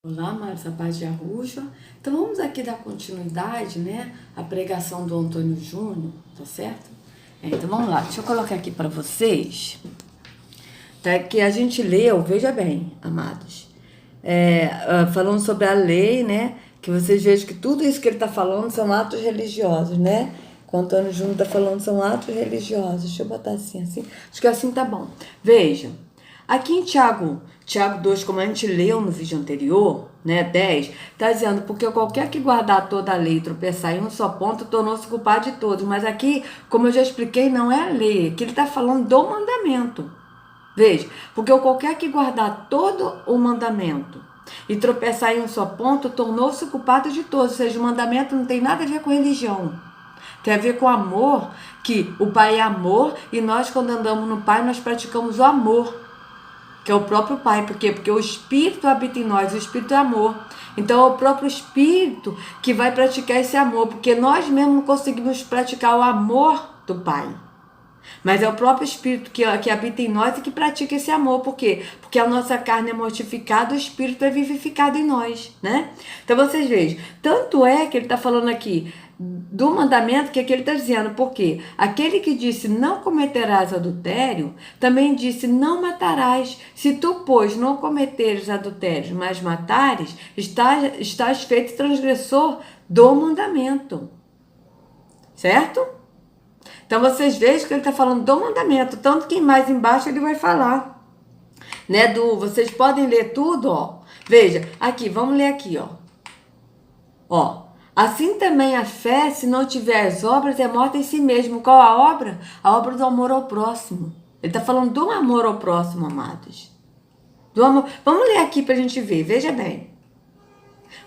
Olá, Marisa Paz de Arrujo. Então vamos aqui dar continuidade, né, à pregação do Antônio Júnior, tá certo? Então vamos lá, deixa eu colocar aqui para vocês, tá, que a gente leu, veja bem, amados, falando sobre a lei, né, que vocês vejam que tudo isso que ele está falando são atos religiosos, né? O Antônio Júnior está falando são atos religiosos. Deixa eu botar assim, acho que assim tá bom. Vejam, aqui em Tiago 2, como a gente leu no vídeo anterior, né, 10, está dizendo, porque qualquer que guardar toda a lei e tropeçar em um só ponto, tornou-se culpado de todos. Mas aqui, como eu já expliquei, não é a lei, aqui ele está falando do mandamento. Veja, porque qualquer que guardar todo o mandamento e tropeçar em um só ponto, tornou-se culpado de todos. Ou seja, o mandamento não tem nada a ver com religião. Tem a ver com amor, que o Pai é amor, e nós, quando andamos no Pai, nós praticamos o amor, que é o próprio Pai. Por quê? Porque o Espírito habita em nós, o Espírito é amor. Então é o próprio Espírito que vai praticar esse amor, porque nós mesmos não conseguimos praticar o amor do Pai. Mas é o próprio Espírito que habita em nós e que pratica esse amor. Por quê? Porque a nossa carne é mortificada, o Espírito é vivificado em nós, né? Então vocês vejam, tanto é que ele está falando aqui do mandamento, que ele está dizendo, porque aquele que disse não cometerás adultério, também disse não matarás. Se tu, pois, não cometeres adultério, mas matares, estás feito transgressor do mandamento. Certo? Então vocês vejam que ele está falando do mandamento, tanto que mais embaixo ele vai falar, né, vocês podem ler tudo, ó. Veja, aqui, vamos ler aqui, ó. Assim também a fé, se não tiver as obras, é morta em si mesmo. Qual a obra? A obra do amor ao próximo. Ele está falando do amor ao próximo, amados. Do amor. Vamos ler aqui para a gente ver, veja bem.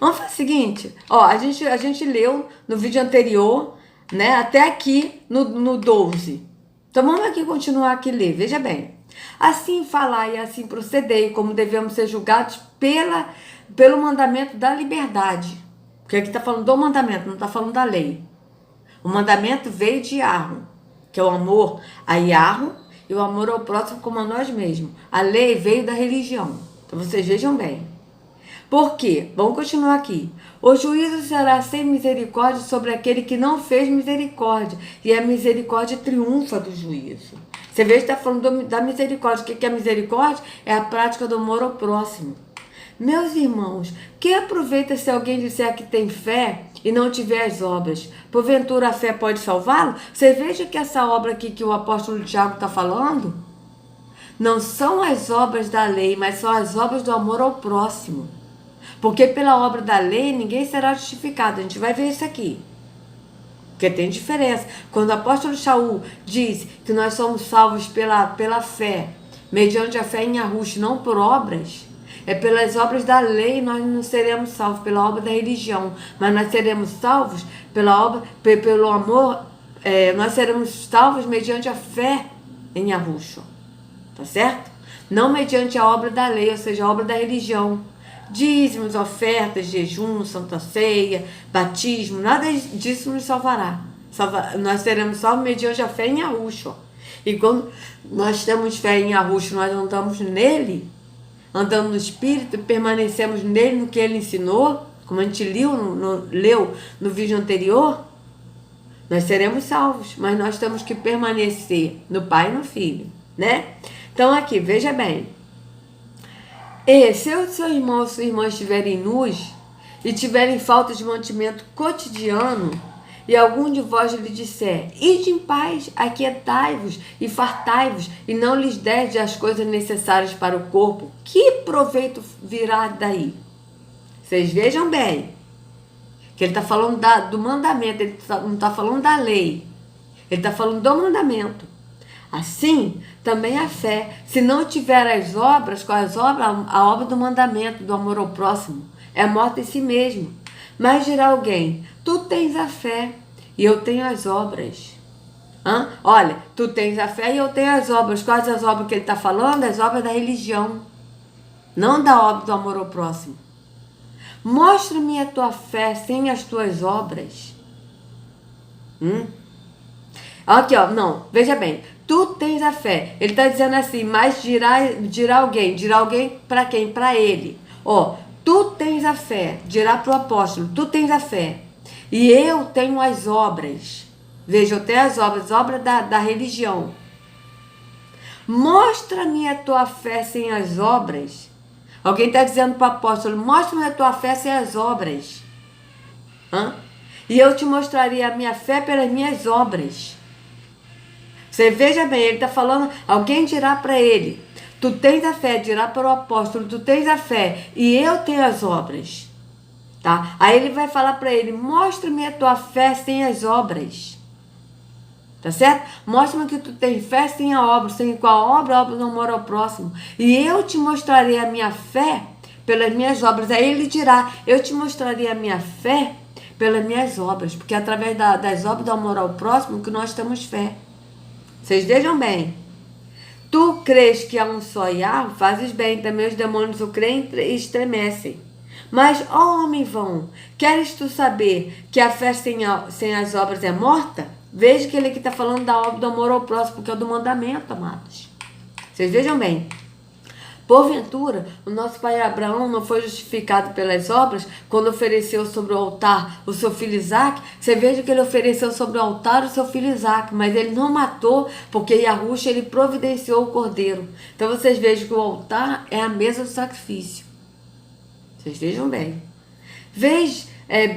Vamos fazer o seguinte, ó, a gente leu no vídeo anterior, né, até aqui no 12. Então vamos aqui continuar aqui ler, veja bem. Assim falai e assim procedei, como devemos ser julgados pelo mandamento da liberdade. Porque aqui está falando do mandamento, não está falando da lei. O mandamento veio de Yarro, que é o amor a Yarro e o amor ao próximo como a nós mesmos. A lei veio da religião. Então vocês vejam bem. Por quê? Vamos continuar aqui. O juízo será sem misericórdia sobre aquele que não fez misericórdia. E a misericórdia triunfa do juízo. Você vê que está falando da misericórdia. O que é misericórdia? É a prática do amor ao próximo. Meus irmãos, que aproveita se alguém disser que tem fé e não tiver as obras? Porventura a fé pode salvá-lo? Você veja que essa obra aqui que o apóstolo Tiago está falando não são as obras da lei, mas são as obras do amor ao próximo. Porque pela obra da lei ninguém será justificado. A gente vai ver isso aqui. Porque tem diferença. Quando o apóstolo Shaul diz que nós somos salvos pela fé, mediante a fé em Yahushua, não por obras, é pelas obras da lei nós não seremos salvos, pela obra da religião. Mas nós seremos salvos pelo amor, nós seremos salvos mediante a fé em Yahushua. Tá certo? Não mediante a obra da lei, ou seja, a obra da religião. Dízimos, ofertas, jejum, santa ceia, batismo, nada disso nos salvará. Nós seremos salvos mediante a fé em Yahushua. E quando nós temos fé em Yahushua, nós andamos nele, andamos no Espírito, permanecemos nele, no que ele ensinou, como a gente leu no vídeo anterior, nós seremos salvos, mas nós temos que permanecer no Pai e no Filho, né? Então aqui, veja bem. E se o seu irmão ou sua irmã estiverem nus e tiverem falta de mantimento cotidiano, e algum de vós lhe disser, ide em paz, aquietai-vos e fartai-vos, e não lhes derdes as coisas necessárias para o corpo, que proveito virá daí? Vocês vejam bem, que ele está falando do mandamento, ele não está falando da lei, ele está falando do mandamento. Assim, também a fé, se não tiver as obras, quais obras? A obra do mandamento, do amor ao próximo, é morta em si mesmo. Mas dirá alguém, tu tens a fé e eu tenho as obras. Olha, tu tens a fé e eu tenho as obras. Quais as obras que ele está falando? As obras da religião, não da obra do amor ao próximo. Mostra-me a tua fé sem as tuas obras. Aqui, ó, não, veja bem. Tu tens a fé. Ele está dizendo assim, mas dirá alguém para quem? Para ele. Ó, tu tens a fé, dirá para o apóstolo, tu tens a fé, e eu tenho as obras. Veja, eu tenho as obras da religião. Mostra-me a tua fé sem as obras. Alguém está dizendo para o apóstolo, mostra-me a tua fé sem as obras. E eu te mostraria a minha fé pelas minhas obras. Você veja bem, ele está falando, alguém dirá para ele, tu tens a fé, dirá para o apóstolo, tu tens a fé, e eu tenho as obras. Tá? Aí ele vai falar para ele, mostra-me a tua fé sem as obras. Tá certo? Mostra-me que tu tens fé sem a obra, sem qual obra, a obra do amor ao próximo. E eu te mostrarei a minha fé pelas minhas obras. Aí ele dirá, eu te mostrarei a minha fé pelas minhas obras, porque é através das obras do amor ao próximo que nós temos fé. Vocês vejam bem. Tu crês que há um só Yahweh, fazes bem, também os demônios o creem e estremecem. Mas, ó homem vão, queres tu saber que a fé sem as obras é morta? Veja que ele aqui está falando da obra do amor ao próximo, porque é do mandamento, amados. Vocês vejam bem. Porventura, o nosso pai Abraão não foi justificado pelas obras quando ofereceu sobre o altar o seu filho Isaque. Você veja que ele ofereceu sobre o altar o seu filho Isaque, mas ele não matou, porque Yahushua ele providenciou o cordeiro. Então vocês vejam que o altar é a mesa do sacrifício. Vocês vejam bem.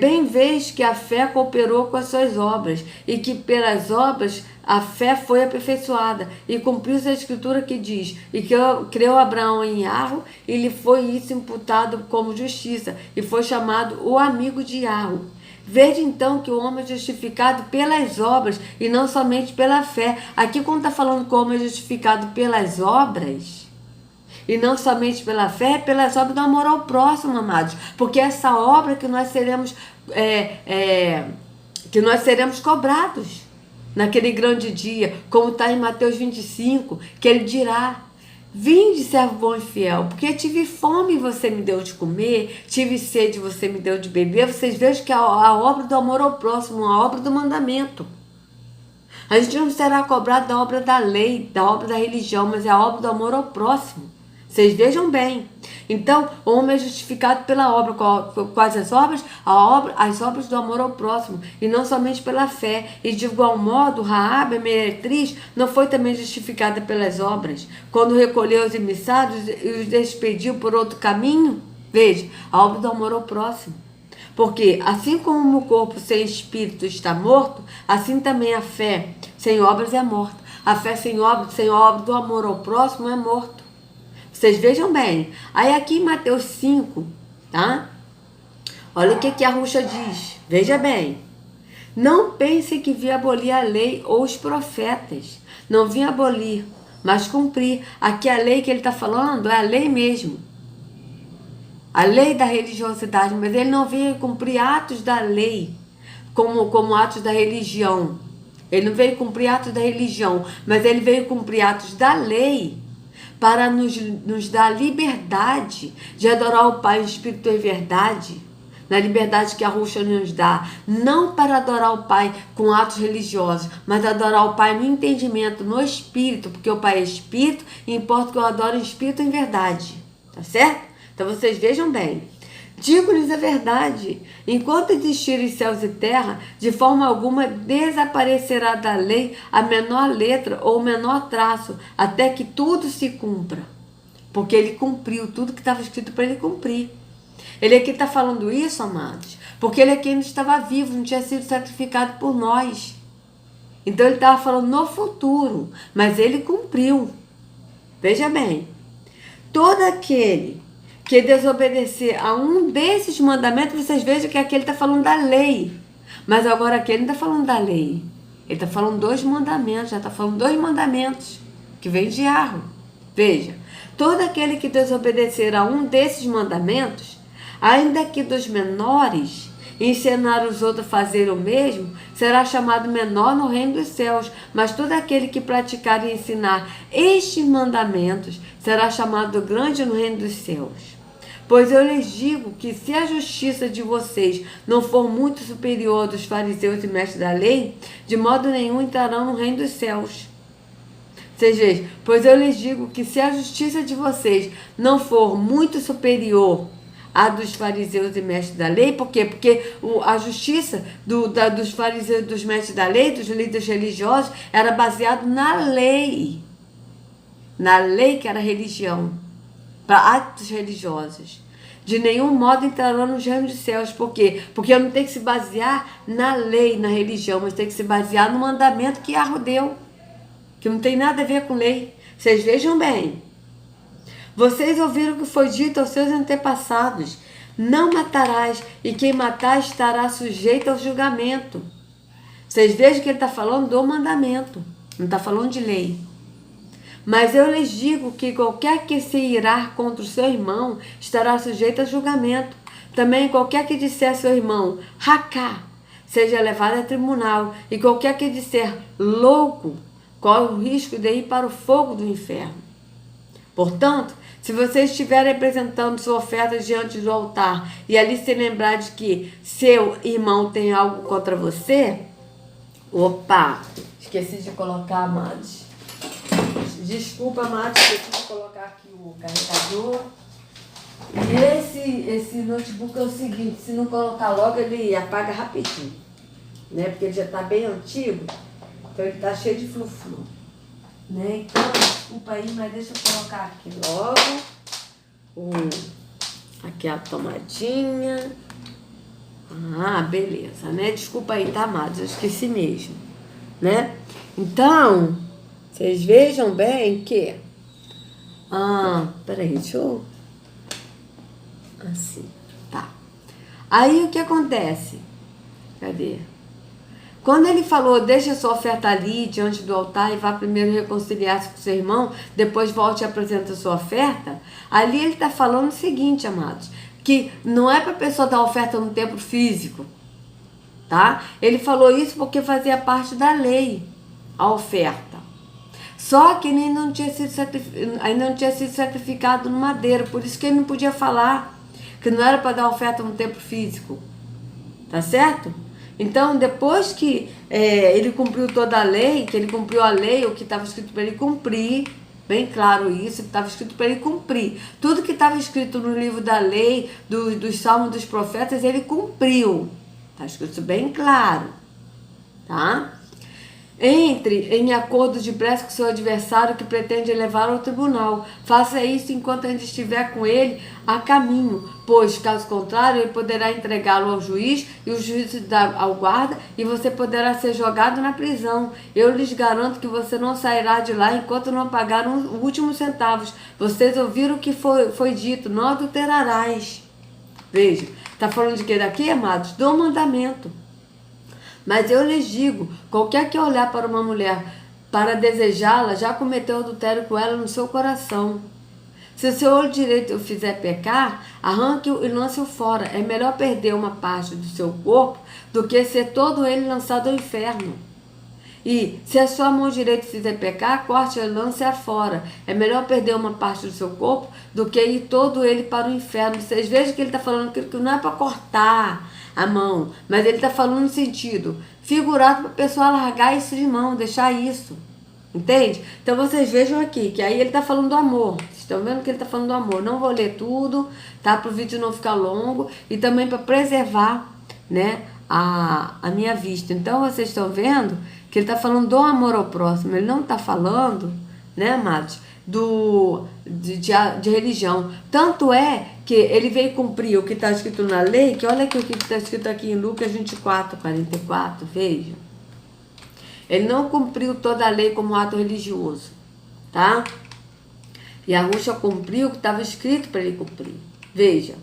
Bem vês que a fé cooperou com as suas obras, e que pelas obras a fé foi aperfeiçoada, e cumpriu-se a escritura que diz, e que creu Abraão em Yahweh, e lhe foi isso imputado como justiça, e foi chamado o amigo de Yahweh. Veja então que o homem é justificado pelas obras, e não somente pela fé. Aqui quando está falando que o homem é justificado pelas obras, e não somente pela fé, pelas obras do amor ao próximo, amados. Porque é essa obra que nós seremos, cobrados naquele grande dia, como está em Mateus 25, que ele dirá, vinde, servo bom e fiel, porque tive fome e você me deu de comer, tive sede e você me deu de beber. Vocês vejam que a obra do amor ao próximo, a obra do mandamento. A gente não será cobrado da obra da lei, da obra da religião, mas é a obra do amor ao próximo. Vocês vejam bem. Então, o homem é justificado pela obra. Quais as obras? As obras do amor ao próximo, e não somente pela fé. E de igual modo, Raabe, a meretriz, não foi também justificada pelas obras, quando recolheu os emissários e os despediu por outro caminho? Veja, a obra do amor ao próximo. Porque assim como o corpo sem espírito está morto, assim também a fé sem obras é morta. A fé sem obra do amor ao próximo é morto. Vocês vejam bem. Aí aqui em Mateus 5, tá? Olha o que a Ruxa diz. Veja bem. Não pense que vim abolir a lei ou os profetas. Não vim abolir, mas cumprir. Aqui a lei que ele está falando é a lei mesmo. A lei da religiosidade. Mas ele não veio cumprir atos da lei como atos da religião. Ele não veio cumprir atos da religião, mas ele veio cumprir atos da lei, para nos dar liberdade de adorar o Pai em espírito e verdade, na liberdade que a Ruxa nos dá, não para adorar o Pai com atos religiosos, mas adorar o Pai no entendimento, no espírito, porque o Pai é espírito e importa que eu adoro em espírito e em verdade, tá certo? Então vocês vejam bem. Digo-lhes a verdade, enquanto existirem céus e terra, de forma alguma desaparecerá da lei a menor letra ou o menor traço, até que tudo se cumpra. Porque ele cumpriu tudo que estava escrito para ele cumprir. Ele aqui está falando isso, amados, porque ele aqui ainda estava vivo, não tinha sido sacrificado por nós. Então ele estava falando no futuro, mas ele cumpriu. Veja bem, todo aquele que desobedecer a um desses mandamentos, vocês vejam que aqui ele está falando da lei. Mas agora aqui ele não está falando da lei. Ele está falando dos mandamentos, já está falando dos mandamentos, que vem de Yahweh. Veja, todo aquele que desobedecer a um desses mandamentos, ainda que dos menores, ensinar os outros a fazer o mesmo, será chamado menor no reino dos céus. Mas todo aquele que praticar e ensinar estes mandamentos, será chamado grande no reino dos céus. Pois eu lhes digo que se a justiça de vocês não for muito superior dos fariseus e mestres da lei, de modo nenhum entrarão no reino dos céus. Vocês vejam, pois eu lhes digo que se a justiça de vocês não for muito superior a dos fariseus e mestres da lei. Por quê? Porque a justiça dos fariseus e dos mestres da lei, dos líderes religiosos, era baseado na lei. Na lei que era religião, para atos religiosos. De nenhum modo entrarão nos reinos dos céus. Por quê? Porque eu não tenho que se basear na lei, na religião, mas tem que se basear no mandamento que Yahweh deu, que não tem nada a ver com lei. Vocês vejam bem. Vocês ouviram o que foi dito aos seus antepassados: não matarás, e quem matar estará sujeito ao julgamento. Vocês vejam que ele está falando do mandamento, não está falando de lei. Mas eu lhes digo que qualquer que se irar contra o seu irmão estará sujeito a julgamento. Também qualquer que disser a seu irmão, racá, seja levado a tribunal. E qualquer que disser louco, corre o risco de ir para o fogo do inferno. Portanto, se você estiver apresentando sua oferta diante do altar e ali se lembrar de que seu irmão tem algo contra você, opa, esqueci de colocar, amados. Desculpa, amados, esqueci de colocar aqui o carregador. E esse notebook é o seguinte, se não colocar logo ele apaga rapidinho, né? Porque ele já está bem antigo, então ele está cheio de flu-flu, né? Então, desculpa aí, mas deixa eu colocar aqui logo aqui a tomadinha. Ah, beleza, né? Desculpa aí, tá, amados? Eu esqueci mesmo, né? Então, vocês vejam bem que... peraí, deixa eu... Assim, tá. Aí o que acontece? Cadê? Quando ele falou, deixa sua oferta ali diante do altar e vá primeiro reconciliar-se com seu irmão, depois volte e apresenta sua oferta, ali ele está falando o seguinte, amados, que não é para a pessoa dar oferta no templo físico, tá? Ele falou isso porque fazia parte da lei, a oferta. Só que ele ainda não tinha sido sacrificado no madeiro, por isso que ele não podia falar que não era para dar oferta no templo físico, tá certo? Então, depois que ele cumpriu toda a lei, que ele cumpriu a lei, o que estava escrito para ele cumprir, bem claro isso, estava escrito para ele cumprir. Tudo que estava escrito no livro da lei, dos salmos dos profetas, ele cumpriu. Está escrito bem claro, tá? Entre em acordo depressa com seu adversário que pretende levar ao tribunal. Faça isso enquanto ainda estiver com ele a caminho, pois, caso contrário, ele poderá entregá-lo ao juiz e o juiz ao guarda e você poderá ser jogado na prisão. Eu lhes garanto que você não sairá de lá enquanto não pagar os últimos centavos. Vocês ouviram o que foi dito, não adulterarás. Veja, está falando de que daqui, amados? Do mandamento. Mas eu lhes digo, qualquer que olhar para uma mulher para desejá-la, já cometeu adultério com ela no seu coração. Se o seu olho direito o fizer pecar, arranque-o e lance-o fora. É melhor perder uma parte do seu corpo do que ser todo ele lançado ao inferno. E se a sua mão direita fizer pecar, corte-a e lance-a fora. É melhor perder uma parte do seu corpo do que ir todo ele para o inferno. Vocês vejam que ele está falando que não é para cortar a mão, mas ele está falando no sentido figurado para a pessoa largar isso de mão, deixar isso, entende? Então vocês vejam aqui, que aí ele está falando do amor, vocês estão vendo que ele está falando do amor. Não vou ler tudo, tá? Para o vídeo não ficar longo e também para preservar, né, a minha vista. Então vocês estão vendo que ele está falando do amor ao próximo, ele não está falando, né, amados, de religião. Tanto é que ele veio cumprir o que está escrito na lei, que olha aqui o que está escrito aqui em Lucas 24, 44, vejam. Ele não cumpriu toda a lei como ato religioso, tá? E a Rússia cumpriu o que estava escrito para ele cumprir. Veja.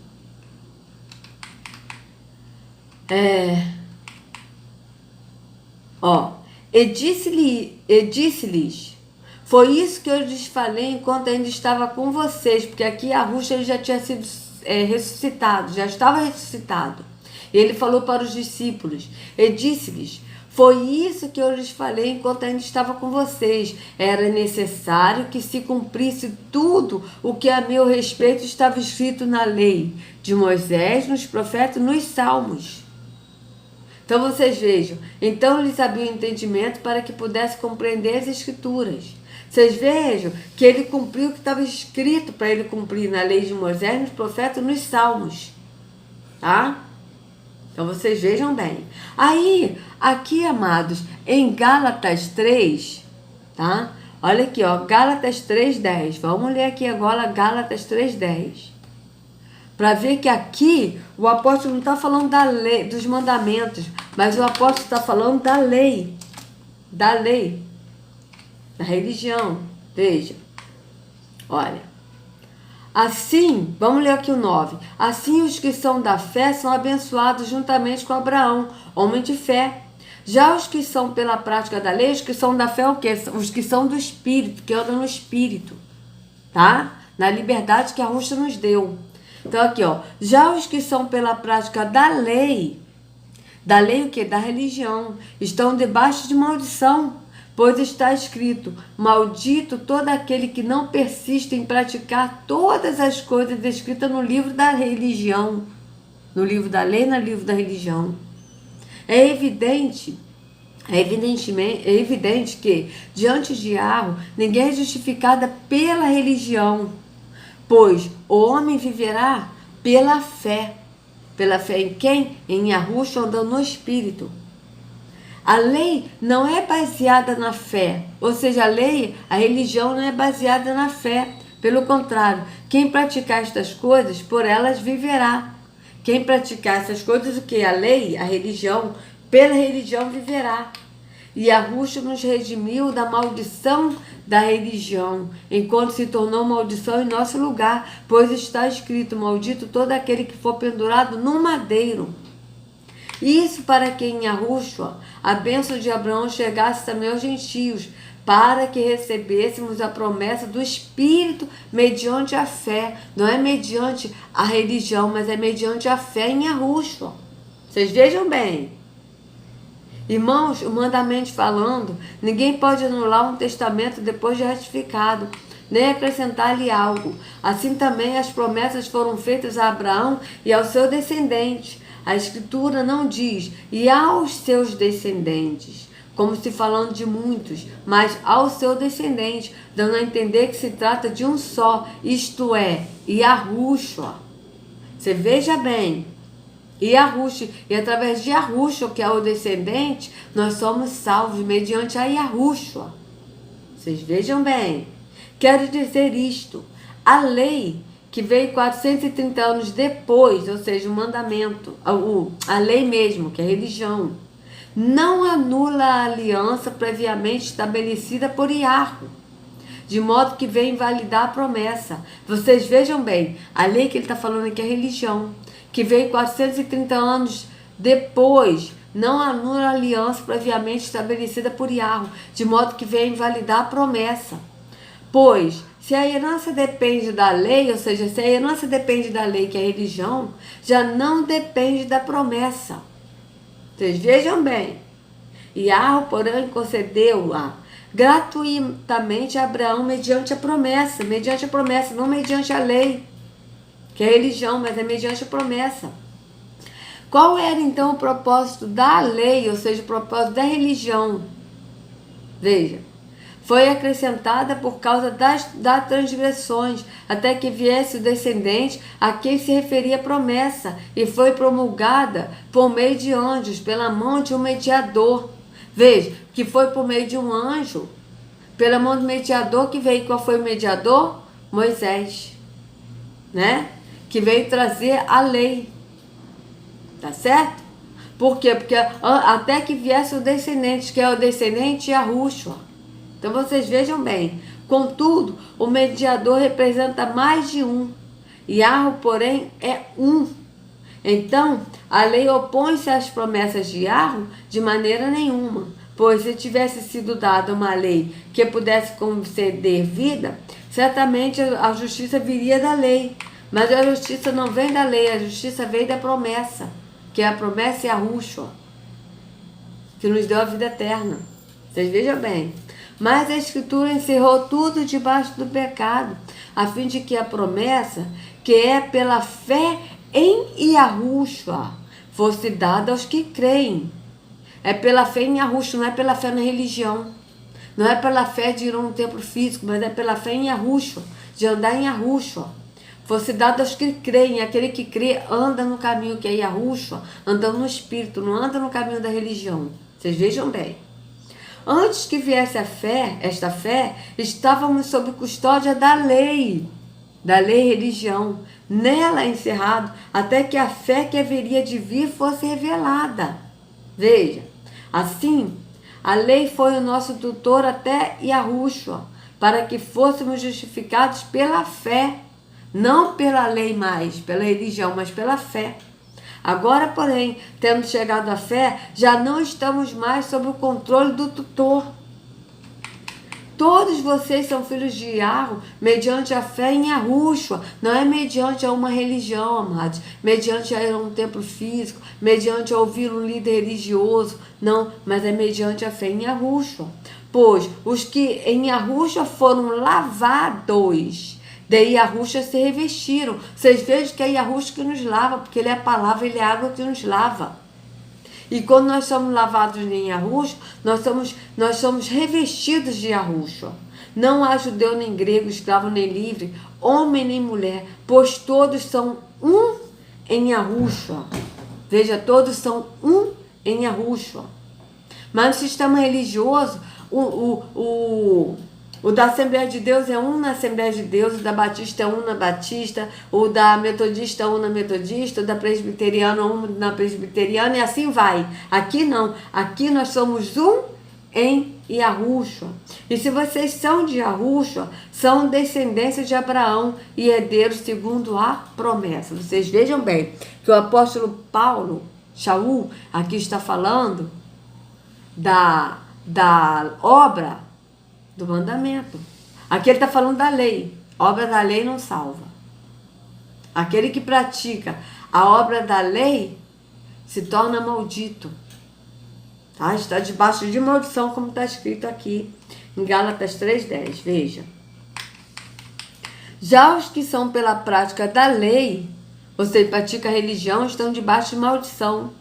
E disse-lhes, foi isso que eu lhes falei enquanto ainda estava com vocês, porque aqui a Rússia ele já tinha sido ressuscitado, já estava ressuscitado. Ele falou para os discípulos, e disse-lhes, foi isso que eu lhes falei enquanto ainda estava com vocês. Era necessário que se cumprisse tudo o que a meu respeito estava escrito na lei de Moisés, nos profetas, nos salmos. Então vocês vejam, então lhes abriu o entendimento para que pudesse compreender as escrituras. Vocês vejam que ele cumpriu o que estava escrito para ele cumprir na lei de Moisés, nos profetas, nos salmos. Tá? Então vocês vejam bem. Aí, aqui, amados, em Gálatas 3, tá? Olha aqui, ó, Gálatas 3:10. Vamos ler aqui agora Gálatas 3:10. Para ver que aqui o apóstolo não está falando da lei, dos mandamentos, mas o apóstolo está falando da lei, da religião. Veja, olha. Assim, vamos ler aqui o 9. Assim os que são da fé são abençoados juntamente com Abraão, homem de fé. Já os que são pela prática da lei, os que são da fé, o quê? Os que são do Espírito, que andam no Espírito, tá? Na liberdade que a Rússia nos deu. Então aqui, ó, já os que são pela prática da lei o quê? Da religião, estão debaixo de maldição, pois está escrito, maldito todo aquele que não persiste em praticar todas as coisas descritas no livro da religião, no livro da lei, no livro da religião. É evidente que, diante de Yahweh, ninguém é justificada pela religião, pois o homem viverá pela fé. Pela fé em quem? Em Yahushua, andando no Espírito. A lei não é baseada na fé, ou seja, a religião não é baseada na fé. Pelo contrário, quem praticar estas coisas, por elas viverá. Quem praticar essas coisas, o que? A lei, a religião, pela religião viverá. E Yahushua nos redimiu da maldição da religião, enquanto se tornou maldição em nosso lugar, pois está escrito, maldito todo aquele que for pendurado no madeiro. Isso para que em Yahushua a bênção de Abraão chegasse também aos gentios, para que recebêssemos a promessa do Espírito mediante a fé. Não é mediante a religião, mas é mediante a fé em Yahushua. Vocês vejam bem. Irmãos, humanamente falando, ninguém pode anular um testamento depois de ratificado, nem acrescentar-lhe algo. Assim também as promessas foram feitas a Abraão e ao seu descendente. A Escritura não diz, e aos seus descendentes, como se falando de muitos, mas ao seu descendente, dando a entender que se trata de um só, isto é, Yahushua. Você veja bem, Yahushua, e através de Yahushua, que é o descendente, nós somos salvos mediante a Yahushua. Vocês vejam bem. Quero dizer isto, a lei que veio 430 anos depois, ou seja, o mandamento, a lei mesmo, que é a religião, não anula a aliança previamente estabelecida por Yahweh, de modo que vem invalidar a promessa. Vocês vejam bem, a lei que ele está falando aqui é a religião, que veio 430 anos depois, não anula a aliança previamente estabelecida por Yahweh, de modo que vem invalidar a promessa. Pois, se a herança depende da lei, ou seja, se a herança depende da lei, que é a religião, já não depende da promessa. Vocês vejam bem. Yahweh, porém, concedeu-a gratuitamente a Abraão mediante a promessa, não mediante a lei, que é a religião, mas é mediante a promessa. Qual era então o propósito da lei, ou seja, o propósito da religião? Veja. Foi acrescentada por causa das transgressões, até que viesse o descendente a quem se referia a promessa, e foi promulgada por meio de anjos, pela mão de um mediador. Veja, que foi por meio de um anjo, pela mão do mediador que veio. Qual foi o mediador? Moisés, né? Que veio trazer a lei. Tá certo? Por quê? Porque até que viesse o descendente, que é o descendente Yahushua. Então vocês vejam bem, contudo, o mediador representa mais de um. Yahweh, porém, é um. Então, a lei opõe-se às promessas de Yahweh de maneira nenhuma, pois se tivesse sido dada uma lei que pudesse conceder vida, certamente a justiça viria da lei. Mas a justiça não vem da lei, a justiça vem da promessa, que é a promessa Yahushua, que nos deu a vida eterna. Vocês vejam bem. Mas a Escritura encerrou tudo debaixo do pecado, a fim de que a promessa, que é pela fé em Yahushua, fosse dada aos que creem. É pela fé em Yahushua, não é pela fé na religião. Não é pela fé de ir a um templo físico, mas é pela fé em Yahushua, de andar em Yahushua. Fosse dado aos que creem. Aquele que crê anda no caminho que é Yahushua, andando no Espírito, não anda no caminho da religião. Vocês vejam bem. Antes que viesse a fé, esta fé, estávamos sob custódia da lei religião, nela encerrado, até que a fé que haveria de vir fosse revelada. Veja, assim, a lei foi o nosso tutor até Yahushua, para que fôssemos justificados pela fé, não pela lei mais, pela religião, mas pela fé. Agora, porém, tendo chegado à fé, já não estamos mais sob o controle do tutor. Todos vocês são filhos de Yahweh mediante a fé em Yahushua. Não é mediante a uma religião, amados. Mediante a ir a um templo físico. Mediante a ouvir um líder religioso. Não, mas é mediante a fé em Yahushua. Pois os que em Yahushua foram lavados, de Yahushua se revestiram. Vocês vejam que é Yahushua que nos lava, porque Ele é a palavra, Ele é a água que nos lava. E quando nós somos lavados em Yahushua, nós somos revestidos de Yahushua. Não há judeu nem grego, escravo nem livre, homem nem mulher, pois todos são um em Yahushua. Veja, todos são um em Yahushua. Mas no sistema religioso, o da Assembleia de Deus é um na Assembleia de Deus, o da Batista é um na Batista, o da Metodista é um na Metodista, o da Presbiteriana é um na Presbiteriana, e assim vai. Aqui não, aqui nós somos um em Yahushua. E se vocês são de Yahushua, são descendência de Abraão e herdeiros segundo a promessa. Vocês vejam bem que o apóstolo Paulo, Shaul, aqui está falando da obra do mandamento. Aqui ele está falando da lei. Obra da lei não salva. Aquele que pratica a obra da lei se torna maldito. Tá? Está debaixo de maldição, como está escrito aqui em Gálatas 3:10. Veja. Já os que são pela prática da lei, ou seja, pratica a religião, estão debaixo de maldição.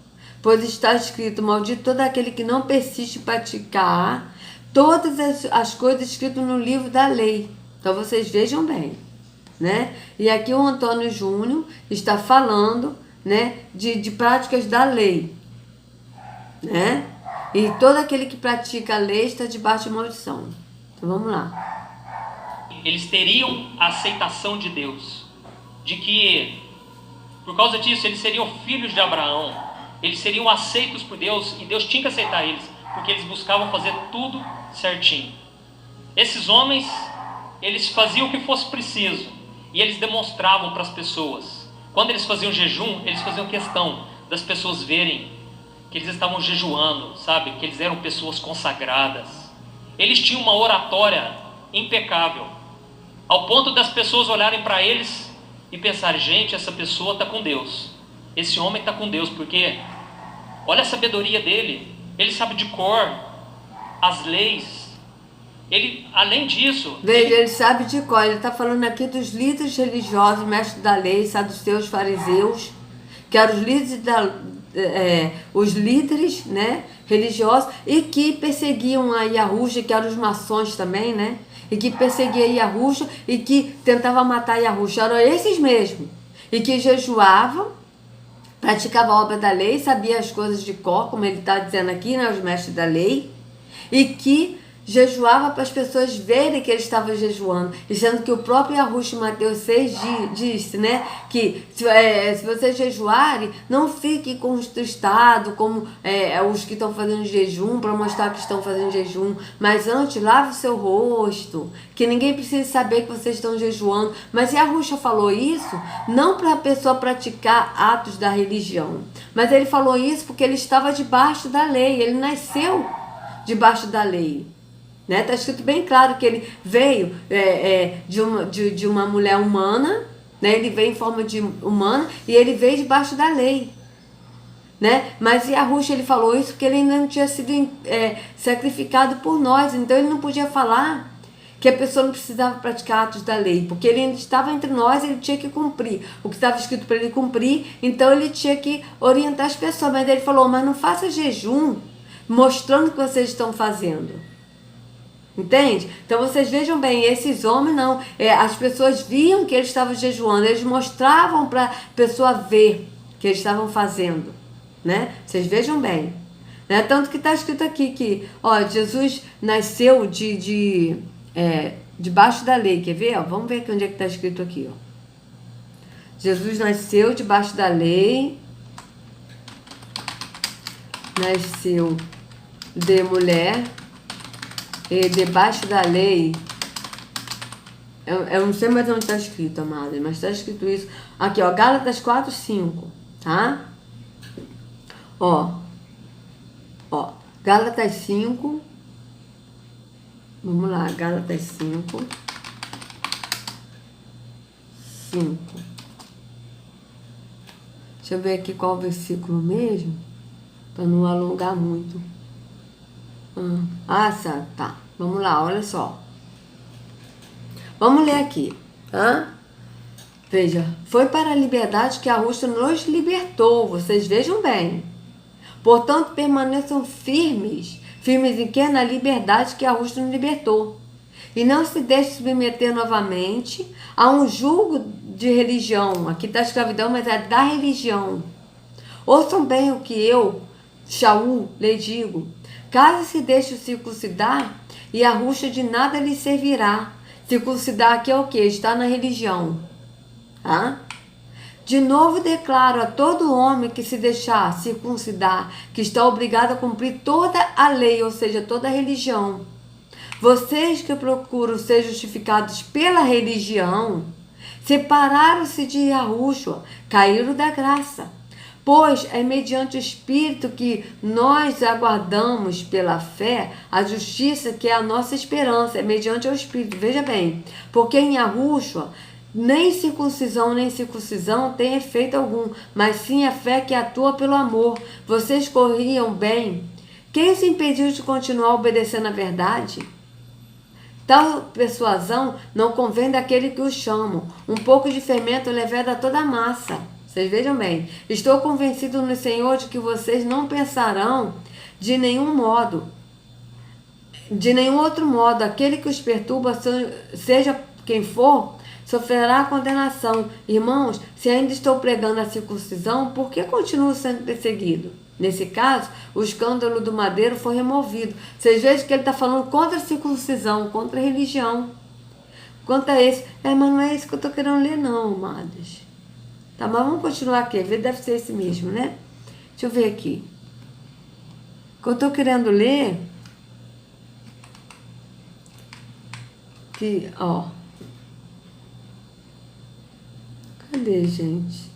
Pois está escrito, maldito todo aquele que não persiste em praticar todas as coisas escritas no livro da lei. Então vocês vejam bem, né? E aqui o Antônio Júnior está falando, né, de práticas da lei, né? E todo aquele que pratica a lei está debaixo de maldição. Então vamos lá. Eles teriam a aceitação de Deus, de que por causa disso eles seriam filhos de Abraão, eles seriam aceitos por Deus e Deus tinha que aceitar eles, porque eles buscavam fazer tudo certinho. Esses homens, eles faziam o que fosse preciso e eles demonstravam para as pessoas. Quando eles faziam jejum, eles faziam questão das pessoas verem que eles estavam jejuando, sabe? Que eles eram pessoas consagradas. Eles tinham uma oratória impecável, ao ponto das pessoas olharem para eles e pensarem, gente, essa pessoa está com Deus. Esse homem está com Deus, porque olha a sabedoria dele. Ele sabe de cor as leis. Ele, além disso... Veja, ele sabe de cor. Ele está falando aqui dos líderes religiosos, mestres da lei, saduceus, fariseus, que eram os líderes, né, religiosos, e que perseguiam a Yahushua, que eram os maçons também, né? E que perseguiam Yahushua e que tentavam matar Yahushua. Eram esses mesmo. E que jejuavam, praticava a obra da lei, sabia as coisas de cor, como ele está dizendo aqui, né, os mestres da lei, e que jejuava para as pessoas verem que ele estava jejuando, dizendo que o próprio Yahushua, Mateus 6 disse, né, que se vocês jejuarem, não fique contristado como os que estão fazendo jejum, para mostrar que estão fazendo jejum, mas antes lave o seu rosto, que ninguém precisa saber que vocês estão jejuando. Mas Yahushua falou isso não para a pessoa praticar atos da religião, mas ele falou isso porque ele estava debaixo da lei, ele nasceu debaixo da lei. Está escrito bem claro que ele veio de uma mulher humana, né? Ele veio em forma de humana e ele veio debaixo da lei. Né? Mas Yahushua, ele falou isso porque ele ainda não tinha sido sacrificado por nós, então ele não podia falar que a pessoa não precisava praticar atos da lei, porque ele ainda estava entre nós, ele tinha que cumprir o que estava escrito para ele cumprir, então ele tinha que orientar as pessoas. Mas ele falou, mas não faça jejum mostrando o que vocês estão fazendo. Entende? Então vocês vejam bem, esses homens não. As pessoas viam que eles estavam jejuando, eles mostravam para a pessoa ver que eles estavam fazendo, né? Vocês vejam bem. Né? Tanto que está escrito aqui que, ó, Jesus nasceu debaixo da lei. Quer ver? Ó, vamos ver aqui onde é que está escrito aqui. Ó. Jesus nasceu debaixo da lei, nasceu de mulher, e debaixo da lei, eu não sei mais onde está escrito, amada, mas está escrito isso. Aqui, ó, Gálatas 4:5, tá? Ó, Gálatas 5, vamos lá, Gálatas 5. Deixa eu ver aqui qual o versículo mesmo, para não alongar muito. Tá. Vamos lá, olha só. Vamos ler aqui, tá? Veja, foi para a liberdade que a Rússia nos libertou. Vocês vejam bem. Portanto, permaneçam firmes. Firmes em quê? Na liberdade que a Rússia nos libertou. E não se deixe submeter novamente a um jugo de religião. Aqui está a escravidão, mas é da religião. Ouçam bem o que eu, Shaul, lhe digo. Caso se deixe circuncidar, e a Rússia de nada lhe servirá. Circuncidar aqui é o que? Está na religião. Tá? De novo declaro a todo homem que se deixar circuncidar, que está obrigado a cumprir toda a lei, ou seja, toda a religião. Vocês que procuram ser justificados pela religião, separaram-se de Yahushua, caíram da graça. Pois é mediante o Espírito que nós aguardamos pela fé a justiça que é a nossa esperança. É mediante o Espírito, veja bem. Porque em Yahushua nem circuncisão nem circuncisão tem efeito algum, mas sim a fé que atua pelo amor. Vocês corriam bem. Quem se impediu de continuar obedecendo a verdade? Tal persuasão não convém daquele que o chamam. Um pouco de fermento leveda toda a massa. Vocês vejam bem. Estou convencido no Senhor de que vocês não pensarão de nenhum outro modo. Aquele que os perturba, seja quem for, sofrerá condenação. Irmãos, se ainda estou pregando a circuncisão, por que continuo sendo perseguido? Nesse caso, o escândalo do madeiro foi removido. Vocês vejam que ele está falando contra a circuncisão, contra a religião. Quanto a esse, mas não é isso que eu estou querendo ler não, amados. Tá, mas vamos continuar aqui. Deve ser esse mesmo, né? Deixa eu ver aqui. O que eu estou querendo ler... Que, ó... Cadê, gente?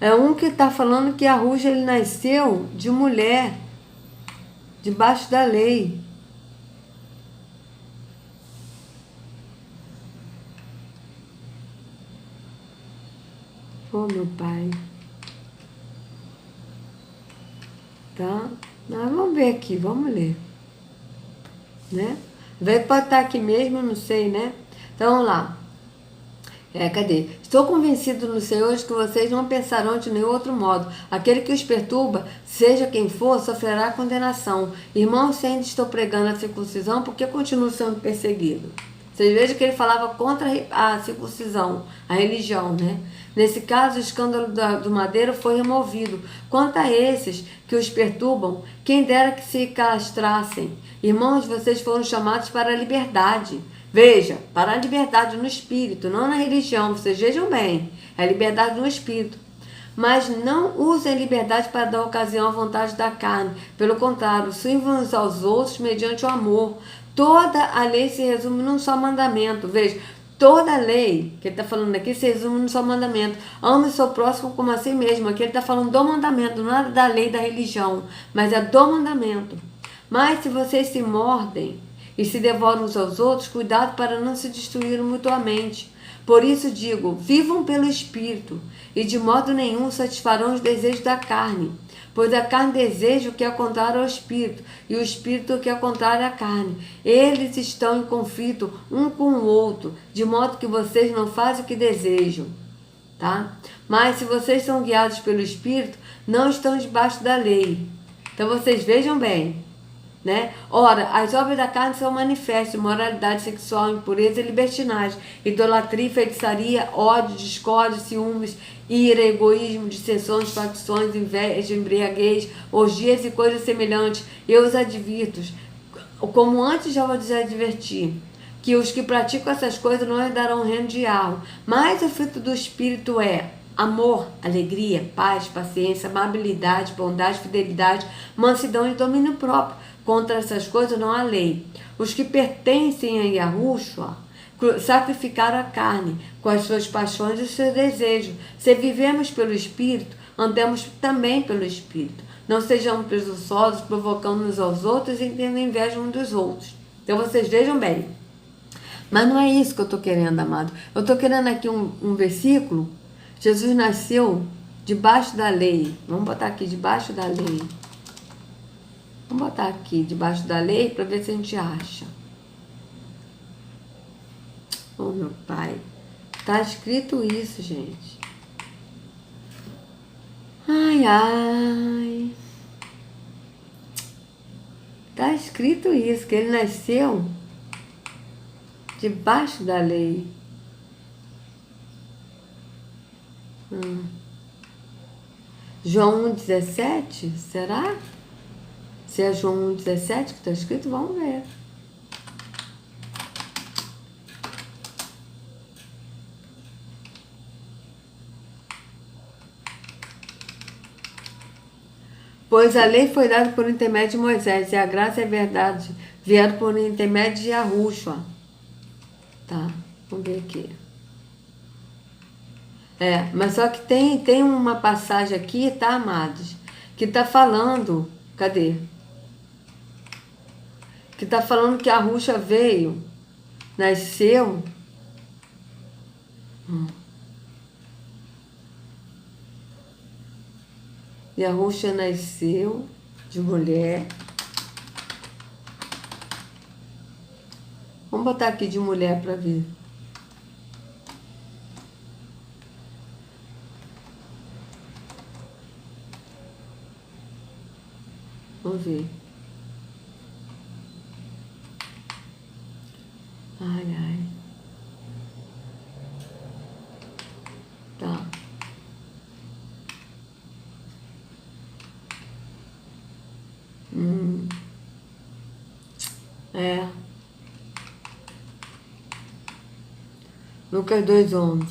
É um que está falando que a Rússia ele nasceu de mulher, debaixo da lei. Oh, meu pai. Tá? Mas vamos ver aqui, vamos ler. Né? Vê que pode estar aqui mesmo, não sei, né? Então, vamos lá. Cadê? Estou convencido no Senhor de que vocês não pensarão de nenhum outro modo. Aquele que os perturba, seja quem for, sofrerá condenação. Irmãos, se ainda estou pregando a circuncisão, por que continuo sendo perseguido? Vocês vejam que ele falava contra a circuncisão, a religião, né? Nesse caso, o escândalo do madeiro foi removido. Quanto a esses que os perturbam, quem dera que se castrassem. Irmãos, vocês foram chamados para a liberdade. Veja, para a liberdade no espírito, não na religião. Vocês vejam bem, é a liberdade no espírito. Mas não usem a liberdade para dar ocasião à vontade da carne. Pelo contrário, sirvam uns aos outros mediante o amor. Toda a lei se resume num só mandamento. Veja, toda a lei que ele está falando aqui se resume num só mandamento. Ame o seu próximo como a si mesmo. Aqui ele está falando do mandamento, não é da lei da religião, mas é do mandamento. Mas se vocês se mordem e se devoram uns aos outros, cuidado para não se destruírem mutuamente. Por isso digo, vivam pelo Espírito, e de modo nenhum satisfarão os desejos da carne. Pois a carne deseja o que é contrário ao Espírito, e o Espírito o que é contrário à carne. Eles estão em conflito um com o outro, de modo que vocês não fazem o que desejam. tá? Mas se vocês são guiados pelo Espírito, não estão debaixo da lei. Então vocês vejam bem, né? Ora, as obras da carne são manifestas: imoralidade sexual, impureza e libertinagem, idolatria, feitiçaria, ódio, discórdia, ciúmes, ira, egoísmo, dissensões, facções, inveja, embriaguez, orgias e coisas semelhantes. Eu os advirto, como antes já vos adverti, que os que praticam essas coisas não herdarão o reino de Yahweh. Mas o fruto do Espírito é amor, alegria, paz, paciência, amabilidade, bondade, fidelidade, mansidão e domínio próprio. Contra essas coisas não há lei. Os que pertencem a Yahushua sacrificaram a carne com as suas paixões e os seus desejos. Se vivemos pelo Espírito, andemos também pelo Espírito. Não sejamos presunçosos, provocando uns aos outros e tendo inveja uns dos outros. Então vocês vejam bem. Mas não é isso que eu estou querendo, amado. Eu estou querendo aqui um versículo. Jesus nasceu debaixo da lei. Vamos botar aqui, debaixo da lei. Vamos botar aqui, debaixo da lei, para ver se a gente acha. Oh, meu pai. Está escrito isso, gente. Ai, ai. Está escrito isso, que ele nasceu debaixo da lei. João 1,17, será? Se é João 1,17 que está escrito, vamos ver. Pois a lei foi dada por intermédio de Moisés, e a graça e a verdade vieram por intermédio de Yahushua. Tá, vamos ver aqui. Mas só que tem uma passagem aqui, tá, amados? Que tá falando, cadê? Que tá falando que Yahushua veio, nasceu. Yahushua nasceu de mulher. Vamos botar aqui de mulher para ver. Vamos ver. Ai, ai. Tá. Lucas 2,11.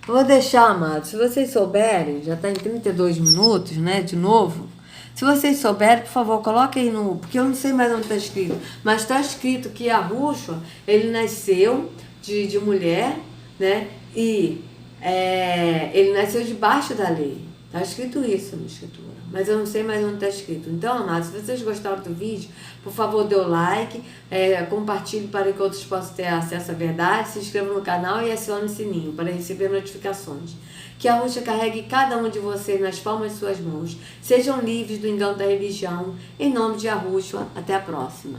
Vou deixar, amados. Se vocês souberem, já está em 32 minutos, né? De novo. Se vocês souberem, por favor, coloquem aí no... Porque eu não sei mais onde está escrito. Mas está escrito que Yahushua, ele nasceu de mulher, né? E ele nasceu debaixo da lei. Está escrito isso na escritura. Mas eu não sei mais onde está escrito. Então, amados, se vocês gostaram do vídeo, por favor, dê o like, compartilhe para que outros possam ter acesso à verdade, se inscreva no canal e acione o sininho para receber notificações. Que a Yahushua carregue cada um de vocês nas palmas de suas mãos. Sejam livres do engano da religião. Em nome de Yahushua, até a próxima.